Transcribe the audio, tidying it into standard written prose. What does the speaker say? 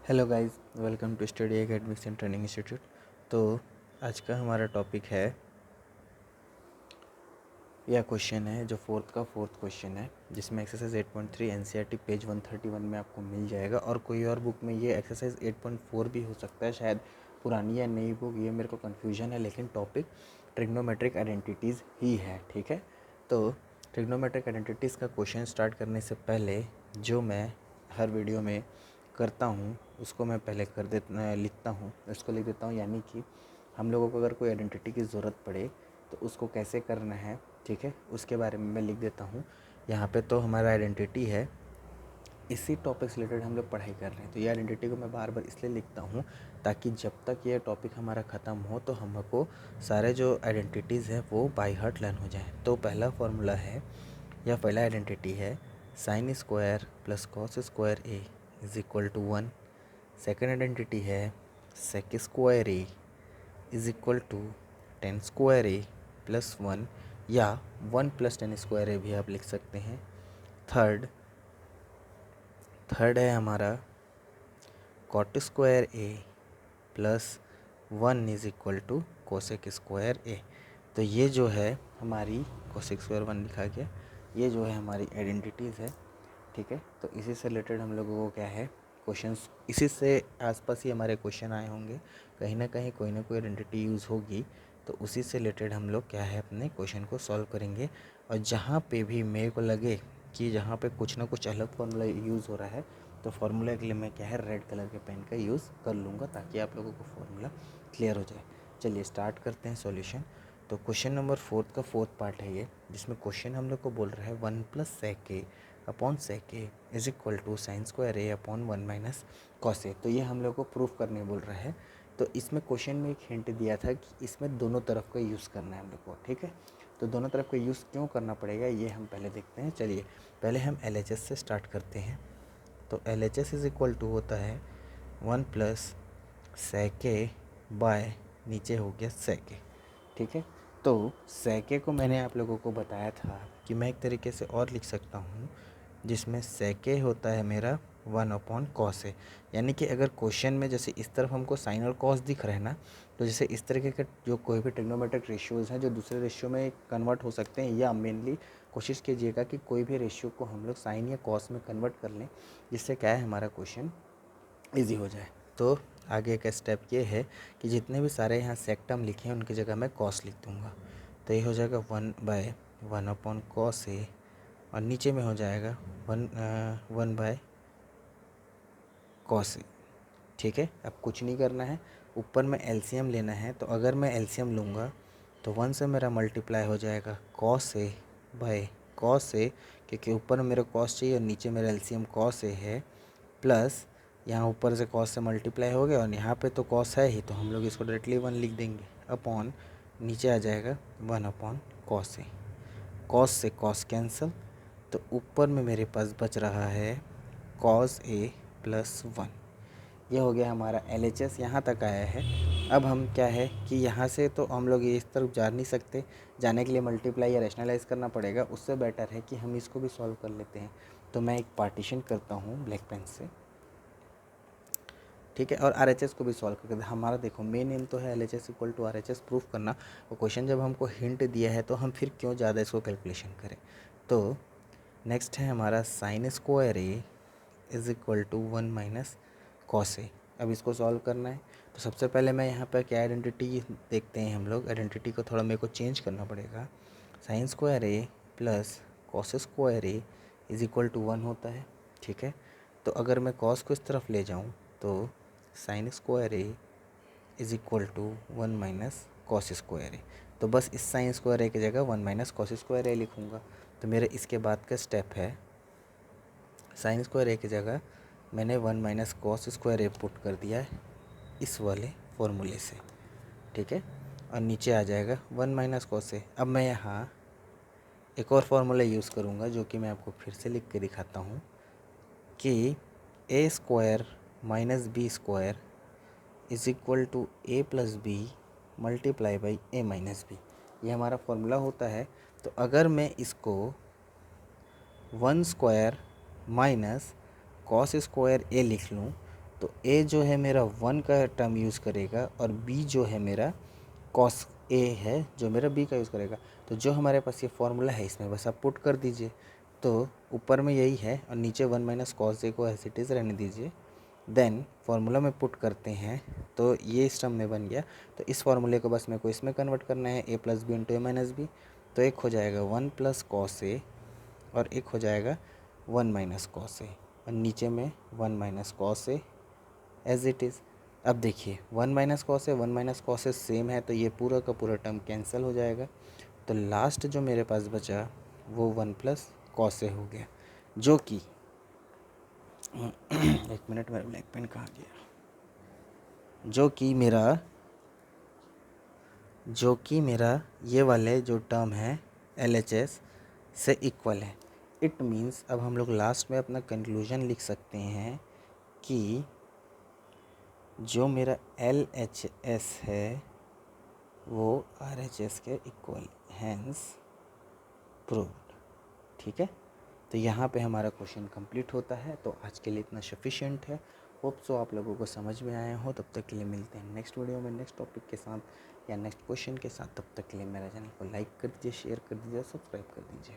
Hello guys, welcome to study academics and training institute. तो आज का हमारा टॉपिक है, यह क्वेश्चन है जो फोर्थ क्वेश्चन है, जिसमें एक्सरसाइज 8.3 एनसीईआरटी पेज 131 में आपको मिल जाएगा। और कोई और बुक में ये एक्सरसाइज 8.4 भी हो सकता है, शायद पुरानी या नई बुक, ये मेरे को कन्फ्यूजन है, लेकिन टॉपिक ट्रिग्नोमेट्रिक आइडेंटिटीज़ ही है। ठीक है, तो ट्रिग्नोमेट्रिक आइडेंटिटीज़ का क्वेश्चन स्टार्ट करने से पहले जो मैं हर वीडियो में करता हूँ उसको मैं पहले लिखता हूँ, उसको लिख देता हूँ। यानी कि हम लोगों को अगर कोई आइडेंटिटी की ज़रूरत पड़े तो उसको कैसे करना है, ठीक है, उसके बारे में मैं लिख देता हूँ यहाँ पे। तो हमारा आइडेंटिटी है, इसी टॉपिक से रिलेटेड हम लोग पढ़ाई कर रहे हैं, तो ये आइडेंटिटी को मैं बार बार इसलिए लिखता हूँ ताकि जब तक ये टॉपिक हमारा ख़त्म हो तो हमको सारे जो आइडेंटिटीज़ हैं वो बाय हार्ट लर्न हो जाए। तो पहला फॉर्मूला है या पहला आइडेंटिटी है sine square plus cos square A is equal to 1। Second identity है sec square A is equal to tan square A plus 1, या 1 प्लस टेन स्क्वायर ए भी आप लिख सकते हैं। थर्ड है हमारा cot square A plus 1 is equal to cosec square A. तो ये जो है हमारी कोसेक स्क्वायर 1 लिखा गया, ये जो है हमारी आइडेंटिटीज़ है। ठीक है, तो इसी से रिलेटेड हम लोगों को क्या है, क्वेश्चंस इसी से आसपास ही हमारे क्वेश्चन आए होंगे, कहीं ना कहीं कोई ना कोई आइडेंटिटी यूज़ होगी, तो उसी से रिलेटेड हम लोग क्या है अपने क्वेश्चन को सॉल्व करेंगे। और जहाँ पे भी मेरे को लगे कि जहाँ पे कुछ ना कुछ अलग फार्मूला यूज़ हो रहा है, तो फार्मूला के लिए मैं क्या है रेड कलर के पेन का यूज़ कर लूँगा ताकि आप लोगों को फार्मूला क्लियर हो जाए। चलिए स्टार्ट करते हैं सॉल्यूशन। तो क्वेश्चन नंबर फोर्थ पार्ट है ये, जिसमें क्वेश्चन हम लोग को बोल रहा है 1 plus sec A upon sec A is equal to sine square A upon 1 minus cos A. तो ये हम लोग को प्रूफ करने बोल रहा है। तो इसमें क्वेश्चन में एक हिंट दिया था कि इसमें दोनों तरफ का यूज़ करना है हम लोग को। ठीक है, तो दोनों तरफ का यूज़ क्यों करना पड़ेगा ये हम पहले देखते हैं। चलिए पहले हम LHS से स्टार्ट करते हैं। तो LHS इज इक्वल टू होता है 1 प्लस सेक ए बाय नीचे हो गया सेक ए। ठीक है, तो सेक ए को मैंने आप लोगों को बताया था कि मैं एक तरीके से और लिख सकता हूँ, जिसमें सेक ए होता है मेरा 1 अपॉन कॉस ए। यानी कि अगर क्वेश्चन में जैसे इस तरफ हमको साइन और कॉस दिख रहा है ना, तो जैसे इस तरीके के जो कोई भी ट्रिग्नोमेट्रिक रेशियोज़ हैं जो दूसरे रेशियो में कन्वर्ट हो सकते हैं, या मेनली कोशिश कीजिएगा कि कोई भी रेशियो को हम लोग साइन या कॉस में कन्वर्ट कर लें, जिससे क्या है हमारा क्वेश्चन ईजी हो जाए। तो आगे का स्टेप ये है कि जितने भी सारे यहाँ सेक टर्म लिखे हैं उनकी जगह मैं कॉस लिख दूँगा। तो ये हो जाएगा 1/1 अपॉन कॉस ए, और नीचे में हो जाएगा 1/1 कॉस ए। ठीक है, अब कुछ नहीं करना है, ऊपर में एलसीएम लेना है। तो अगर मैं एलसीएम लूँगा तो 1 से मेरा मल्टीप्लाई हो जाएगा cos A by cos A, क्योंकि ऊपर में मेरा कॉस चाहिए और नीचे मेरा एलसीएम कॉस ए है, प्लस यहाँ ऊपर से कॉस से मल्टीप्लाई हो गया और यहाँ पे तो कॉस है ही, तो हम लोग इसको डायरेक्टली 1 लिख देंगे, अपॉन नीचे आ जाएगा 1 अपॉन कॉस ए। कॉस से कॉस कैंसिल, तो ऊपर में मेरे पास बच रहा है कॉस ए प्लस 1। ये हो गया हमारा LHS, यहाँ तक आया है। अब हम क्या है कि यहाँ से तो हम लोग इस तरफ जा नहीं सकते, जाने के लिए मल्टीप्लाई या रैशनलाइज करना पड़ेगा। उससे बेटर है कि हम इसको भी सॉल्व कर लेते हैं। तो मैं एक पार्टीशन करता हूँ ब्लैक पेन से, ठीक है, और RHS को भी सॉल्व करके हमारा देखो मेन एम तो है LHS equal to RHS proof करना। और क्वेश्चन जब हमको हिंट दिया है तो हम फिर क्यों ज़्यादा इसको कैलकुलेशन करें। तो नेक्स्ट है हमारा sine square A is equal to 1 minus cos A. अब इसको सॉल्व करना है, तो सबसे पहले मैं यहाँ पर क्या आइडेंटिटी देखते हैं हम लोग। आइडेंटिटी को थोड़ा मेरे को चेंज करना पड़ेगा। Sine square A plus cos square A is equal to 1 होता है। ठीक है, तो अगर मैं कॉस को इस तरफ ले जाऊँ तो sine square A is equal to 1 minus cos square A. तो बस इस साइन स्क्वायर ए की जगह 1 माइनस कॉस स्क्वायर ए लिखूँगा। तो मेरे इसके बाद का स्टेप है, साइन स्क्वायर ए की जगह मैंने 1 माइनस कॉस स्क्वायर ए पुट कर दिया है इस वाले फॉर्मूले से। ठीक है, और नीचे आ जाएगा 1 माइनस कॉस ए। अब मैं यहाँ एक और फार्मूला यूज़ करूँगा जो कि मैं आपको फिर से लिख के दिखाता हूँ कि A square minus B square is equal to A plus B multiply by A minus B. ये हमारा फॉर्मूला होता है। तो अगर मैं इसको 1 स्क्वायर माइनस कॉस स्क्वायर ए लिख लूँ तो ए जो है मेरा 1 का टर्म यूज़ करेगा और बी जो है मेरा कॉस ए है जो मेरा बी का यूज़ करेगा। तो जो हमारे पास ये फॉर्मूला है इसमें बस आप पुट कर दीजिए। तो ऊपर में यही है और नीचे 1 माइनस कॉस ए को एज इट इज़ रहने दीजिए। देन फार्मूला में पुट करते हैं तो ये इस टर्म में बन गया। तो इस फार्मूले को बस मेरे को इसमें कन्वर्ट करना है, ए प्लस बी इंटू ए माइनस बी। तो एक हो जाएगा 1 प्लस कॉस ए और एक हो जाएगा 1 माइनस कॉस ए और नीचे में 1 minus cos A as it is. अब देखिए 1 minus cos A 1 minus cos A same है, तो ये पूरा का पूरा टर्म कैंसिल हो जाएगा। तो लास्ट जो मेरे पास बचा वो 1 प्लस कॉस ए हो गया, जो कि एक मिनट मेरा ब्लैक पेन कहाँ गया, जो कि मेरा ये वाले जो टर्म है LHS से इक्वल है। इट मीन्स अब हम लोग लास्ट में अपना कंक्लूजन लिख सकते हैं कि जो मेरा LHS है वो RHS के इक्वल, हैंस प्रूव्ड। ठीक है, तो यहाँ पे हमारा क्वेश्चन कंप्लीट होता है। तो आज के लिए इतना सफिशिएंट है। होप सो आप लोगों को समझ में आया हो। तब तक के लिए मिलते हैं नेक्स्ट वीडियो में नेक्स्ट टॉपिक के साथ या नेक्स्ट क्वेश्चन के साथ। तब तक के लिए मेरा चैनल को लाइक कर दीजिए, शेयर कर दीजिए, सब्सक्राइब कर दीजिए।